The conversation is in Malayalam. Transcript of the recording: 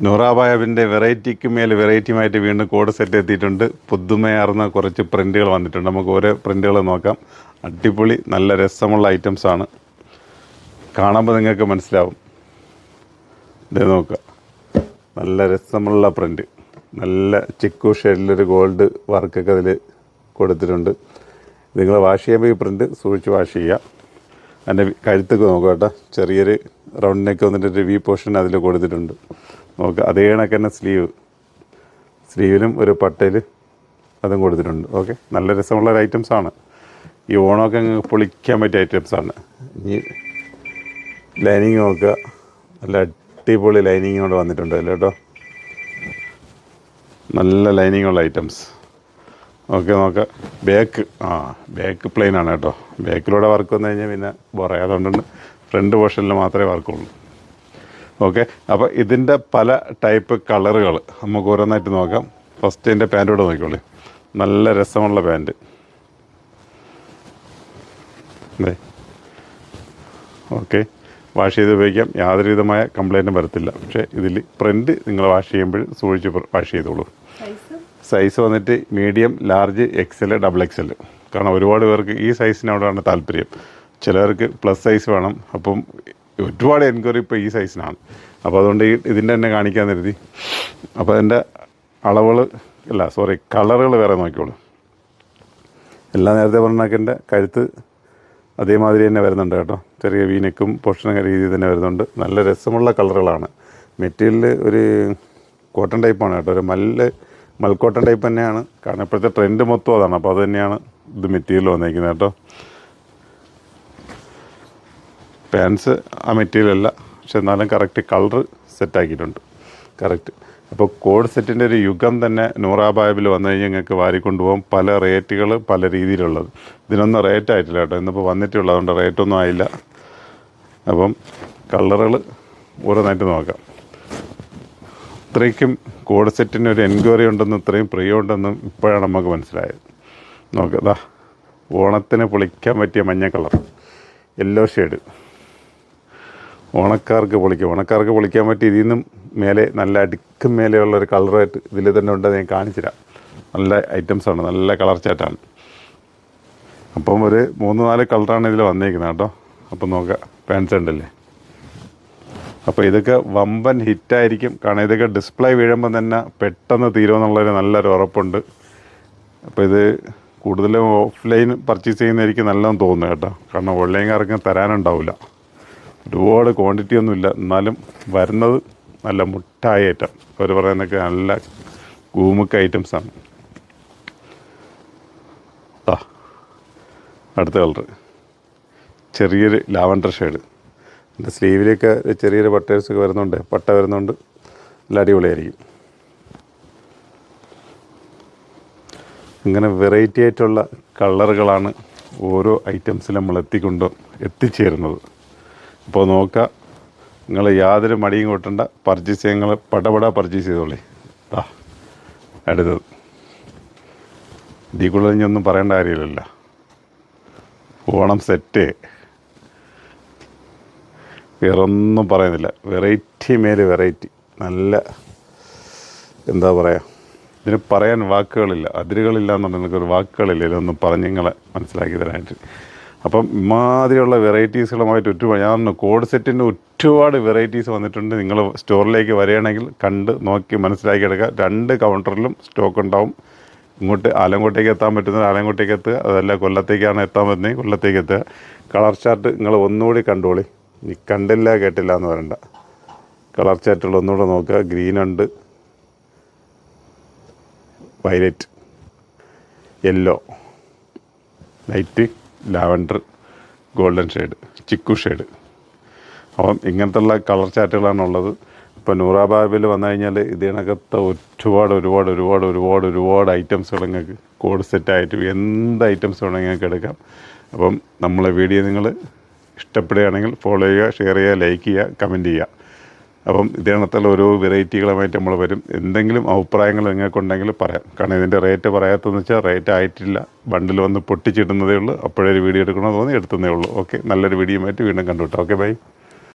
നൂറാബായബിൻ്റെ വെറൈറ്റിക്ക് മേൽ വെറൈറ്റിയുമായിട്ട് വീണ്ടും കോഡ് സെറ്റ് എത്തിയിട്ടുണ്ട്. പുതുമയാർന്ന കുറച്ച് പ്രിൻറ്റുകൾ വന്നിട്ടുണ്ട്. നമുക്ക് ഓരോ പ്രിൻറ്റുകൾ നോക്കാം. അടിപൊളി നല്ല രസമുള്ള ഐറ്റംസാണ്. കാണുമ്പോൾ നിങ്ങൾക്ക് മനസ്സിലാവും. ഇത് നോക്കുക, നല്ല രസമുള്ള പ്രിൻറ്റ്, നല്ല ചിക്കു ഷെയ്ഡിലൊരു ഗോൾഡ് വർക്കൊക്കെ അതിൽ കൊടുത്തിട്ടുണ്ട്. നിങ്ങൾ വാഷ് ചെയ്യുമ്പോൾ ഈ പ്രിൻറ്റ് സൂക്ഷിച്ച് വാഷ് ചെയ്യുക. അതിൻ്റെ കഴുത്തൊക്കെ നോക്കുക കേട്ടോ, ചെറിയൊരു റൗണ്ട് നെക്ക് വന്നിട്ടൊരു വി പോർഷൻ അതിൽ കൊടുത്തിട്ടുണ്ട്. നോക്കുക, അതേ കണക്ക് തന്നെ സ്ലീവിലും ഒരു പട്ടയിൽ അതും കൊടുത്തിട്ടുണ്ട്. ഓക്കെ, നല്ല രസമുള്ള ഐറ്റംസാണ്. ഈ ഓണമൊക്കെ അങ്ങ് പൊളിക്കാൻ പറ്റിയ ഐറ്റംസാണ്. ഇനി ലൈനിങ് നോക്കുക, നല്ല അടിപൊളി ലൈനിങ് കൊണ്ട് വന്നിട്ടുണ്ട് അല്ലേ കേട്ടോ, നല്ല ലൈനിങ് ഉള്ള ഐറ്റംസ്. ഓക്കെ, നോക്കുക, ബാക്ക് പ്ലെയിൻ ആണ് കേട്ടോ. ബാക്കിലൂടെ വർക്ക് വന്നു കഴിഞ്ഞാൽ പിന്നെ പറയാം, അതുകൊണ്ടുണ്ട് ഫ്രണ്ട് പോർഷനിൽ മാത്രമേ വർക്കുള്ളൂ. ഓക്കെ, അപ്പോൾ ഇതിൻ്റെ പല ടൈപ്പ് കളറുകൾ നമുക്ക് ഓരോന്നായിട്ട് നോക്കാം. ഫസ്റ്റ് ഇതിൻ്റെ പാൻറ്റോടെ നോക്കിക്കോളൂ, നല്ല രസമുള്ള പാൻറ്റ്. അതെ, ഓക്കെ, വാഷ് ചെയ്ത് ഉപയോഗിക്കാം, യാതൊരു വിധമായ കംപ്ലൈൻറ്റും വരത്തില്ല. പക്ഷേ ഇതിൽ പ്രിൻറ്റ് നിങ്ങൾ വാഷ് ചെയ്യുമ്പോൾ സൂക്ഷിച്ച് വാഷ് ചെയ്തോളൂ. സൈസ് വന്നിട്ട് മീഡിയം, ലാർജ്, XL, XXL. കാരണം ഒരുപാട് പേർക്ക് ഈ സൈസിനോടാണ് താല്പര്യം. ചിലർക്ക് പ്ലസ് സൈസ് വേണം. അപ്പം ഒരുപാട് എൻക്വയറി ഇപ്പോൾ ഈ സൈസിനാണ്. അപ്പോൾ അതുകൊണ്ട് ഇതിൻ്റെ തന്നെ കാണിക്കാൻ കരുതി. അപ്പോൾ അതിൻ്റെ കളറുകൾ വേറെ നോക്കിക്കോളൂ. എല്ലാം നേരത്തെ പറഞ്ഞാൽ കഴുത്ത് അതേമാതിരി തന്നെ വരുന്നുണ്ട് കേട്ടോ. ചെറിയ വീനക്കും പൊഷണ രീതിയിൽ തന്നെ വരുന്നുണ്ട്. നല്ല രസമുള്ള കളറുകളാണ്. മെറ്റീരിയൽ ഒരു കോട്ടൺ ടൈപ്പാണ് കേട്ടോ, ഒരു മൽക്കോട്ടൺ ടൈപ്പ് തന്നെയാണ്. കാരണം ഇപ്പോഴത്തെ ട്രെൻഡ് മൊത്തം അതാണ്. അപ്പോൾ അത് തന്നെയാണ് ഇത് മെറ്റീരിയൽ വന്നിരിക്കുന്നത് കേട്ടോ. പാൻസ് ആ മെറ്റീരിയലല്ല, പക്ഷെ എന്നാലും കറക്റ്റ് കളറ് സെറ്റാക്കിയിട്ടുണ്ട്, കറക്റ്റ്. അപ്പോൾ കോഡ് സെറ്റിൻ്റെ ഒരു യുഗം തന്നെ നൂറാബായബിൽ വന്നു കഴിഞ്ഞാൽ നിങ്ങൾക്ക് വാരിക്കൊണ്ടുപോകാം. പല റേറ്റുകൾ, പല രീതിയിലുള്ളത്. ഇതിനൊന്നും റേറ്റ് ആയിട്ടില്ല കേട്ടോ, ഇന്നിപ്പോൾ വന്നിട്ടുള്ളത്, അതുകൊണ്ട് റേറ്റൊന്നും ആയില്ല. അപ്പം കളറുകൾ ഓരോന്നായിട്ട് നോക്കാം. ഇത്രയ്ക്കും കോഡ് സെറ്റിന് ഒരു എൻക്വയറി ഉണ്ടെന്നും ഇത്രയും പ്രിയം ഉണ്ടെന്നും ഇപ്പോഴാണ് നമുക്ക് മനസ്സിലായത്. നോക്കുക, ഓണത്തിന് പൊളിക്കാൻ പറ്റിയ മഞ്ഞ കളർ, യെല്ലോ ഷെയ്ഡ്. ഓണക്കാർക്ക് പൊളിക്കാൻ പറ്റി. ഇതിൽ നിന്നും മേലെ നല്ല അടുക്കും മേലെയുള്ളൊരു കളറായിട്ട് ഇതിൽ തന്നെ ഉണ്ടെന്ന് ഞാൻ കാണിച്ചുതരാം. നല്ല ഐറ്റംസാണ്, നല്ല കളർ ചാറ്റാണ്. അപ്പം ഒരു 3-4 കളറാണ് ഇതിൽ വന്നിരിക്കുന്നത് കേട്ടോ. അപ്പം നോക്കുക, പാൻസ് ഉണ്ടല്ലേ. അപ്പോൾ ഇതൊക്കെ വമ്പൻ ഹിറ്റായിരിക്കും. കാരണം ഇതൊക്കെ ഡിസ്പ്ലേ വീഴുമ്പം തന്നെ പെട്ടെന്ന് തീരുമെന്നുള്ളൊരു നല്ലൊരു ഉറപ്പുണ്ട്. അപ്പോൾ ഇത് കൂടുതലും ഓഫ്ലൈൻ പർച്ചേസ് ചെയ്യുന്നതായിരിക്കും നല്ലതെന്ന് തോന്നുന്നു കേട്ടോ. കാരണം ഓൺലൈൻകാർക്ക് തരാനുണ്ടാവില്ല, ഒരുപാട് ക്വാണ്ടിറ്റി ഒന്നുമില്ല. എന്നാലും വരുന്നത് നല്ല മുട്ടായ ഐറ്റം. അവർ പറയുന്നതൊക്കെ നല്ല ഗൂമുക്ക് ഐറ്റംസാണ്. അടുത്ത കളറ് ചെറിയൊരു ലാവൻഡർ ഷെയ്ഡ്. എൻ്റെ സ്ലീവിലേക്ക് ചെറിയൊരു പട്ടേഴ്സൊക്കെ വരുന്നുണ്ട്, പട്ട വരുന്നുണ്ട്. നല്ല അടിപൊളിയായിരിക്കും. ഇങ്ങനെ വെറൈറ്റി ആയിട്ടുള്ള കളറുകളാണ് ഓരോ ഐറ്റംസിൽ നമ്മൾ എത്തിച്ചേരുന്നത്. അപ്പോൾ നോക്കുക, നിങ്ങൾ യാതൊരു മടിയും കൂട്ടണ്ട. പർച്ചേസ് ചെയ്യാൻ നിങ്ങൾ പടപട പർച്ചേസ് ചെയ്തോളേ. അടുത്തത് ഇതിൽ കൂടുതൽ ഇനിയൊന്നും പറയേണ്ട കാര്യമില്ലല്ലോ. ഓണം സെറ്റ്, വേറൊന്നും പറയുന്നില്ല. വെറൈറ്റി മേലെ വെറൈറ്റി, നല്ല എന്താ പറയുക, ഇതിന് പറയാൻ വാക്കുകളില്ല, അതിരുകളില്ല എന്നുണ്ടെങ്കിൽ എനിക്കൊരു വാക്കുകളില്ല ഇതൊന്നും പറഞ്ഞ് നിങ്ങളെ മനസ്സിലാക്കി തരാനായിട്ട്. അപ്പം ഇമാതിരിയുള്ള വെറൈറ്റീസുകളുമായിട്ട് ഞാൻ കോഡ് സെറ്റിൻ്റെ ഒരുപാട് വെറൈറ്റീസ് വന്നിട്ടുണ്ട്. നിങ്ങൾ സ്റ്റോറിലേക്ക് വരികയാണെങ്കിൽ കണ്ട് നോക്കി മനസ്സിലാക്കി എടുക്കുക. 2 കൗണ്ടറിലും സ്റ്റോക്ക് ഉണ്ടാവും. ഇങ്ങോട്ട് ആലങ്കോട്ടേക്ക് എത്താൻ പറ്റുന്നത് ആലങ്കോട്ടേക്ക് എത്തുക, അതല്ല കൊല്ലത്തേക്കാണ് എത്താൻ പറ്റുന്നത് കൊല്ലത്തേക്ക് എത്തുക. കളർ ചാർട്ട് നിങ്ങൾ ഒന്നുകൂടി കണ്ടോളി. ഇനി കണ്ടില്ല കേട്ടില്ല എന്ന് പറയണ്ട. കളർ ചാർട്ടുകൾ ഒന്നുകൂടെ നോക്കുക. ഗ്രീനുണ്ട്, violet, yellow, light lavender, golden shade, chikoo shade. അപ്പം ഇങ്ങനത്തുള്ള കളർ ചാർട്ടുകളാണുള്ളത്. ഇപ്പോൾ നൂറാബായബിൽ വന്നു കഴിഞ്ഞാൽ ഇതിനകത്ത് ഒരുപാട് ഐറ്റംസുകൾ നിങ്ങൾക്ക് കോഡ് സെറ്റായിട്ട് എന്ത് ഐറ്റംസ് വേണമെങ്കിൽ നിങ്ങൾക്ക് എടുക്കാം. അപ്പം നമ്മളെ വീഡിയോ നിങ്ങൾ ഇഷ്ടപ്പെടുകയാണെങ്കിൽ ഫോളോ ചെയ്യുക, ഷെയർ ചെയ്യുക, ലൈക്ക് ചെയ്യുക, കമൻറ്റ് ചെയ്യുക. അപ്പം ഇതിനകത്തുള്ള ഓരോ വെറൈറ്റികളുമായിട്ട് നമ്മൾ വരും. എന്തെങ്കിലും അഭിപ്രായങ്ങൾ നിങ്ങൾക്കുണ്ടെങ്കിൽ പറയാം. കാരണം ഇതിൻ്റെ റേറ്റ് പറയാത്തതെന്ന് വെച്ചാൽ റേറ്റ് ആയിട്ടില്ല, ബണ്ടിൽ വന്ന് പൊട്ടിച്ചിടുന്നതേ ഉള്ളൂ. അപ്പോഴൊരു വീഡിയോ എടുക്കണമെന്ന് തോന്നി എടുത്തതേ ഉള്ളൂ. ഓക്കെ, നല്ലൊരു വീഡിയോയുമായിട്ട് വീണ്ടും കണ്ടുവിട്ടാം. Okay, by.